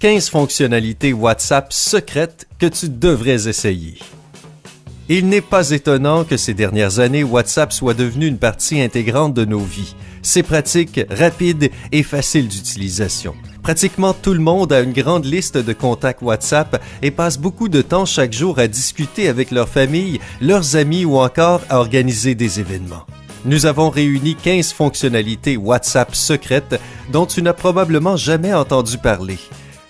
15 fonctionnalités WhatsApp secrètes que tu devrais essayer. Il n'est pas étonnant que ces dernières années, WhatsApp soit devenu une partie intégrante de nos vies. C'est pratique, rapide et facile d'utilisation. Pratiquement tout le monde a une grande liste de contacts WhatsApp et passe beaucoup de temps chaque jour à discuter avec leur famille, leurs amis ou encore à organiser des événements. Nous avons réuni 15 fonctionnalités WhatsApp secrètes dont tu n'as probablement jamais entendu parler.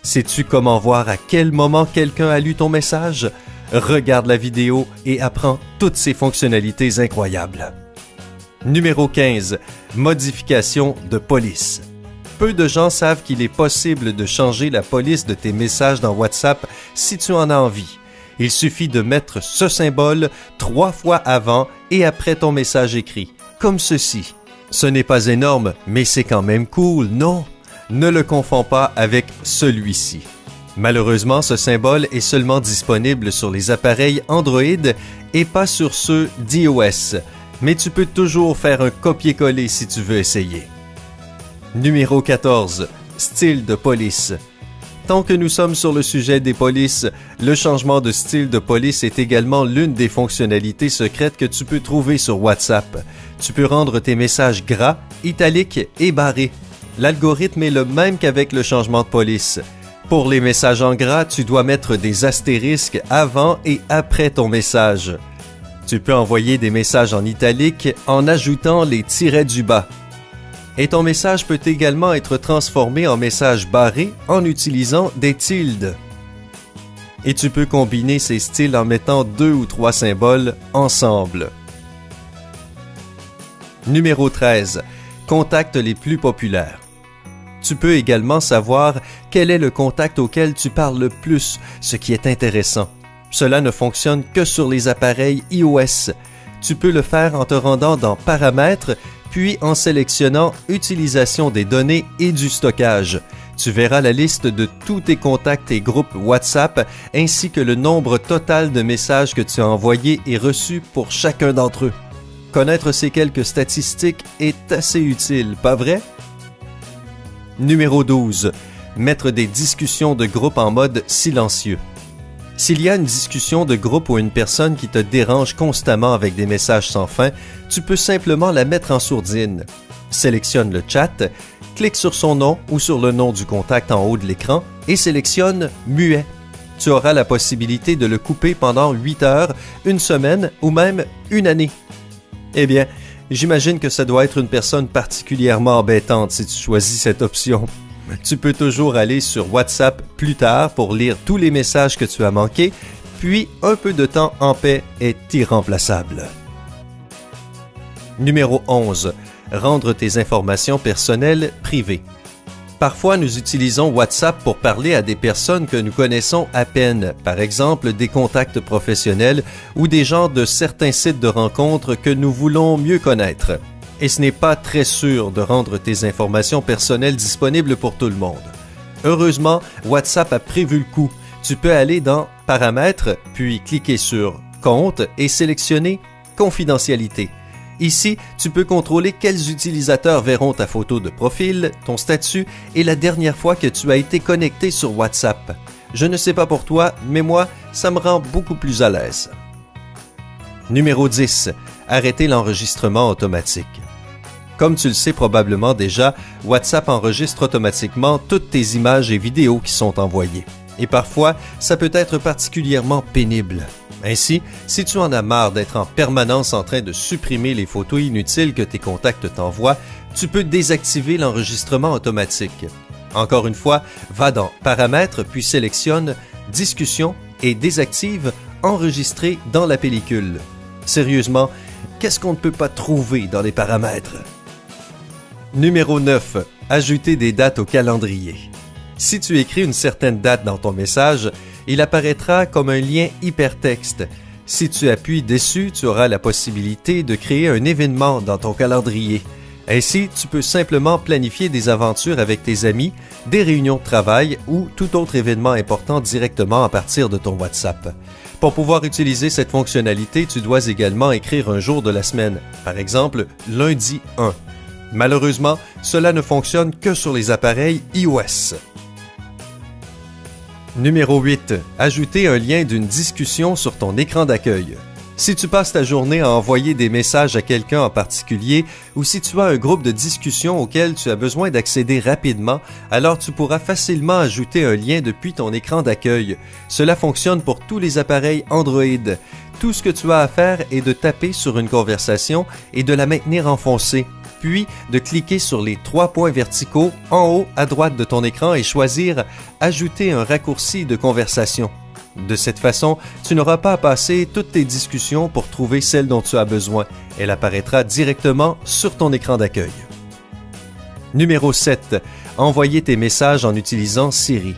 Sais-tu comment voir à quel moment quelqu'un a lu ton message? Regarde la vidéo et apprends toutes ces fonctionnalités incroyables. Numéro 15. Modification de police. Peu de gens savent qu'il est possible de changer la police de tes messages dans WhatsApp si tu en as envie. Il suffit de mettre ce symbole 3 fois avant et après ton message écrit, comme ceci. Ce n'est pas énorme, mais c'est quand même cool, non? Ne le confonds pas avec celui-ci. Malheureusement, ce symbole est seulement disponible sur les appareils Android et pas sur ceux d'iOS, mais tu peux toujours faire un copier-coller si tu veux essayer. Numéro 14. Style de police. Tant que nous sommes sur le sujet des polices, le changement de style de police est également l'une des fonctionnalités secrètes que tu peux trouver sur WhatsApp. Tu peux rendre tes messages gras, italiques et barrés. L'algorithme est le même qu'avec le changement de police. Pour les messages en gras, tu dois mettre des astérisques avant et après ton message. Tu peux envoyer des messages en italique en ajoutant les tirets du bas. Et ton message peut également être transformé en message barré en utilisant des tildes. Et tu peux combiner ces styles en mettant 2 ou 3 symboles ensemble. Numéro 13. Contacts les plus populaires. Tu peux également savoir quel est le contact auquel tu parles le plus, ce qui est intéressant. Cela ne fonctionne que sur les appareils iOS. Tu peux le faire en te rendant dans Paramètres, puis en sélectionnant Utilisation des données et du stockage. Tu verras la liste de tous tes contacts et groupes WhatsApp, ainsi que le nombre total de messages que tu as envoyés et reçus pour chacun d'entre eux. Connaître ces quelques statistiques est assez utile, pas vrai? Numéro 12. Mettre des discussions de groupe en mode silencieux. S'il y a une discussion de groupe ou une personne qui te dérange constamment avec des messages sans fin, tu peux simplement la mettre en sourdine. Sélectionne le chat, clique sur son nom ou sur le nom du contact en haut de l'écran et sélectionne « Muet ». Tu auras la possibilité de le couper pendant 8 heures, une semaine ou même une année. Eh bien, j'imagine que ça doit être une personne particulièrement embêtante si tu choisis cette option. Tu peux toujours aller sur WhatsApp plus tard pour lire tous les messages que tu as manqués, puis un peu de temps en paix est irremplaçable. Numéro 11. Rendre tes informations personnelles privées. Parfois, nous utilisons WhatsApp pour parler à des personnes que nous connaissons à peine, par exemple des contacts professionnels ou des gens de certains sites de rencontres que nous voulons mieux connaître. Et ce n'est pas très sûr de rendre tes informations personnelles disponibles pour tout le monde. Heureusement, WhatsApp a prévu le coup. Tu peux aller dans Paramètres, puis cliquer sur Compte et sélectionner Confidentialité. Ici, tu peux contrôler quels utilisateurs verront ta photo de profil, ton statut et la dernière fois que tu as été connecté sur WhatsApp. Je ne sais pas pour toi, mais moi, ça me rend beaucoup plus à l'aise. Numéro 10. Arrêter l'enregistrement automatique. Comme tu le sais probablement déjà, WhatsApp enregistre automatiquement toutes tes images et vidéos qui sont envoyées. Et parfois, ça peut être particulièrement pénible. Ainsi, si tu en as marre d'être en permanence en train de supprimer les photos inutiles que tes contacts t'envoient, tu peux désactiver l'enregistrement automatique. Encore une fois, va dans Paramètres puis sélectionne Discussion et désactive Enregistrer dans la pellicule. Sérieusement, qu'est-ce qu'on ne peut pas trouver dans les paramètres? Numéro 9. Ajouter des dates au calendrier. Si tu écris une certaine date dans ton message, il apparaîtra comme un lien hypertexte. Si tu appuies dessus, tu auras la possibilité de créer un événement dans ton calendrier. Ainsi, tu peux simplement planifier des aventures avec tes amis, des réunions de travail ou tout autre événement important directement à partir de ton WhatsApp. Pour pouvoir utiliser cette fonctionnalité, tu dois également écrire un jour de la semaine, par exemple lundi 1. Malheureusement, cela ne fonctionne que sur les appareils iOS. Numéro 8. Ajouter un lien d'une discussion sur ton écran d'accueil. Si tu passes ta journée à envoyer des messages à quelqu'un en particulier ou si tu as un groupe de discussion auquel tu as besoin d'accéder rapidement, alors tu pourras facilement ajouter un lien depuis ton écran d'accueil. Cela fonctionne pour tous les appareils Android. Tout ce que tu as à faire est de taper sur une conversation et de la maintenir enfoncée, puis de cliquer sur les 3 points verticaux en haut à droite de ton écran et choisir « Ajouter un raccourci de conversation ». De cette façon, tu n'auras pas à passer toutes tes discussions pour trouver celle dont tu as besoin. Elle apparaîtra directement sur ton écran d'accueil. Numéro 7. Envoyer tes messages en utilisant Siri.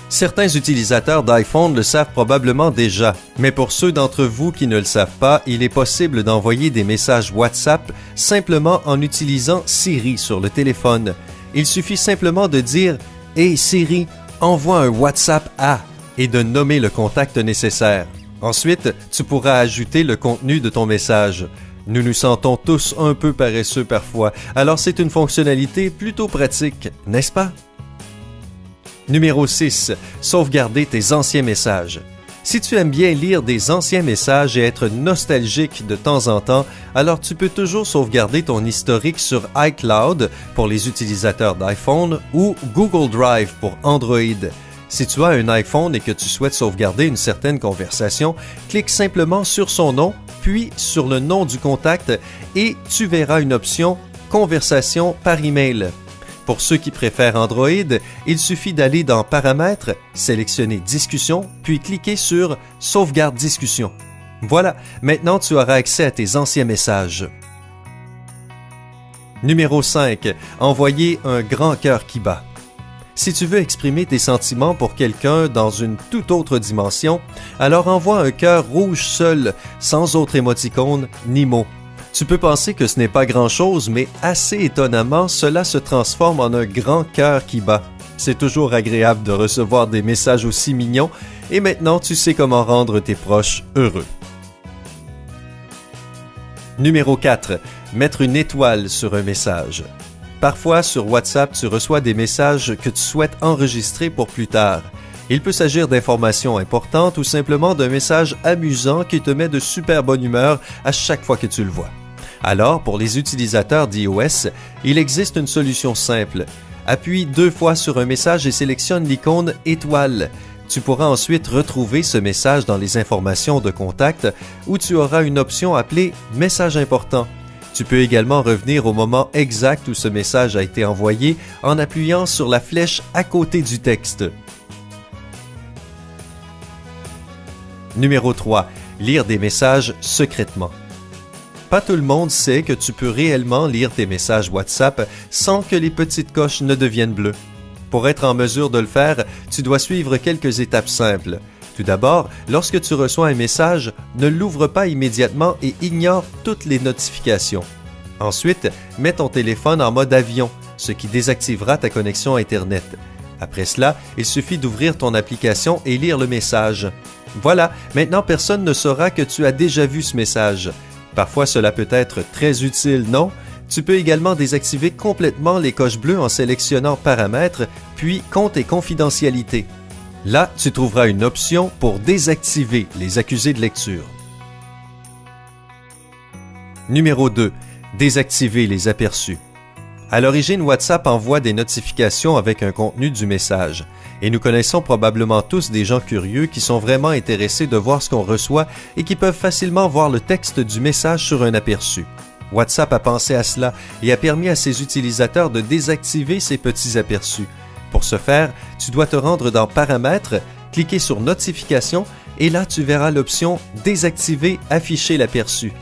Certains utilisateurs d'iPhone le savent probablement déjà, mais pour ceux d'entre vous qui ne le savent pas, il est possible d'envoyer des messages WhatsApp simplement en utilisant Siri sur le téléphone. Il suffit simplement de dire « Hey Siri, envoie un WhatsApp à » et de nommer le contact nécessaire. Ensuite, tu pourras ajouter le contenu de ton message. Nous nous sentons tous un peu paresseux parfois, alors c'est une fonctionnalité plutôt pratique, n'est-ce pas? Numéro 6. Sauvegarder tes anciens messages. Si tu aimes bien lire des anciens messages et être nostalgique de temps en temps, alors tu peux toujours sauvegarder ton historique sur iCloud pour les utilisateurs d'iPhone ou Google Drive pour Android. Si tu as un iPhone et que tu souhaites sauvegarder une certaine conversation, clique simplement sur son nom, puis sur le nom du contact et tu verras une option « Conversation par email ». Pour ceux qui préfèrent Android, il suffit d'aller dans « Paramètres », sélectionner « Discussion », puis cliquer sur « Sauvegarde discussion ». Voilà, maintenant tu auras accès à tes anciens messages. Numéro 5. Envoyer un grand cœur qui bat. Si tu veux exprimer tes sentiments pour quelqu'un dans une toute autre dimension, alors envoie un cœur rouge seul, sans autre émoticône ni mot. Tu peux penser que ce n'est pas grand-chose, mais assez étonnamment, cela se transforme en un grand cœur qui bat. C'est toujours agréable de recevoir des messages aussi mignons, et maintenant tu sais comment rendre tes proches heureux. Numéro 4. Mettre une étoile sur un message. Parfois, sur WhatsApp, tu reçois des messages que tu souhaites enregistrer pour plus tard. Il peut s'agir d'informations importantes ou simplement d'un message amusant qui te met de super bonne humeur à chaque fois que tu le vois. Alors, pour les utilisateurs d'iOS, il existe une solution simple. Appuie 2 fois sur un message et sélectionne l'icône « Étoile ». Tu pourras ensuite retrouver ce message dans les informations de contact où tu auras une option appelée « Message important ». Tu peux également revenir au moment exact où ce message a été envoyé en appuyant sur la flèche à côté du texte. Numéro 3. Lire des messages secrètement. Pas tout le monde sait que tu peux réellement lire tes messages WhatsApp sans que les petites coches ne deviennent bleues. Pour être en mesure de le faire, tu dois suivre quelques étapes simples. Tout d'abord, lorsque tu reçois un message, ne l'ouvre pas immédiatement et ignore toutes les notifications. Ensuite, mets ton téléphone en mode avion, ce qui désactivera ta connexion Internet. Après cela, il suffit d'ouvrir ton application et lire le message. Voilà, maintenant personne ne saura que tu as déjà vu ce message. Parfois, cela peut être très utile, non? Tu peux également désactiver complètement les coches bleues en sélectionnant Paramètres, puis Compte et confidentialité. Là, tu trouveras une option pour désactiver les accusés de lecture. Numéro 2. Désactiver les aperçus. À l'origine, WhatsApp envoie des notifications avec un contenu du message. Et nous connaissons probablement tous des gens curieux qui sont vraiment intéressés de voir ce qu'on reçoit et qui peuvent facilement voir le texte du message sur un aperçu. WhatsApp a pensé à cela et a permis à ses utilisateurs de désactiver ces petits aperçus. Pour ce faire, tu dois te rendre dans Paramètres, cliquer sur Notifications et là tu verras l'option Désactiver afficher l'aperçu.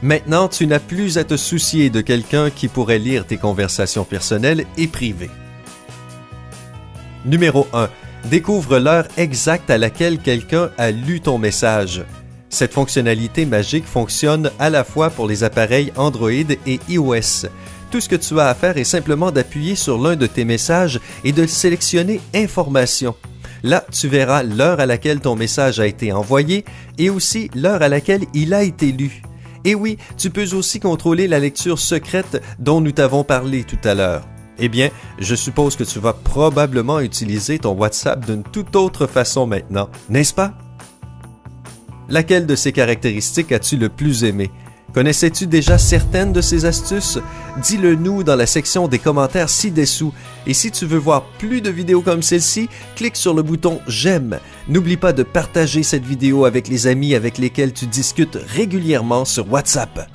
Maintenant, tu n'as plus à te soucier de quelqu'un qui pourrait lire tes conversations personnelles et privées. Numéro 1. Découvre l'heure exacte à laquelle quelqu'un a lu ton message. Cette fonctionnalité magique fonctionne à la fois pour les appareils Android et iOS. Tout ce que tu as à faire est simplement d'appuyer sur l'un de tes messages et de sélectionner « Informations ». Là, tu verras l'heure à laquelle ton message a été envoyé et aussi l'heure à laquelle il a été lu. Et oui, tu peux aussi contrôler la lecture secrète dont nous t'avons parlé tout à l'heure. Eh bien, je suppose que tu vas probablement utiliser ton WhatsApp d'une toute autre façon maintenant, n'est-ce pas? Laquelle de ces caractéristiques as-tu le plus aimé? Connaissais-tu déjà certaines de ces astuces? Dis-le nous dans la section des commentaires ci-dessous. Et si tu veux voir plus de vidéos comme celle-ci, clique sur le bouton « J'aime ». N'oublie pas de partager cette vidéo avec les amis avec lesquels tu discutes régulièrement sur WhatsApp.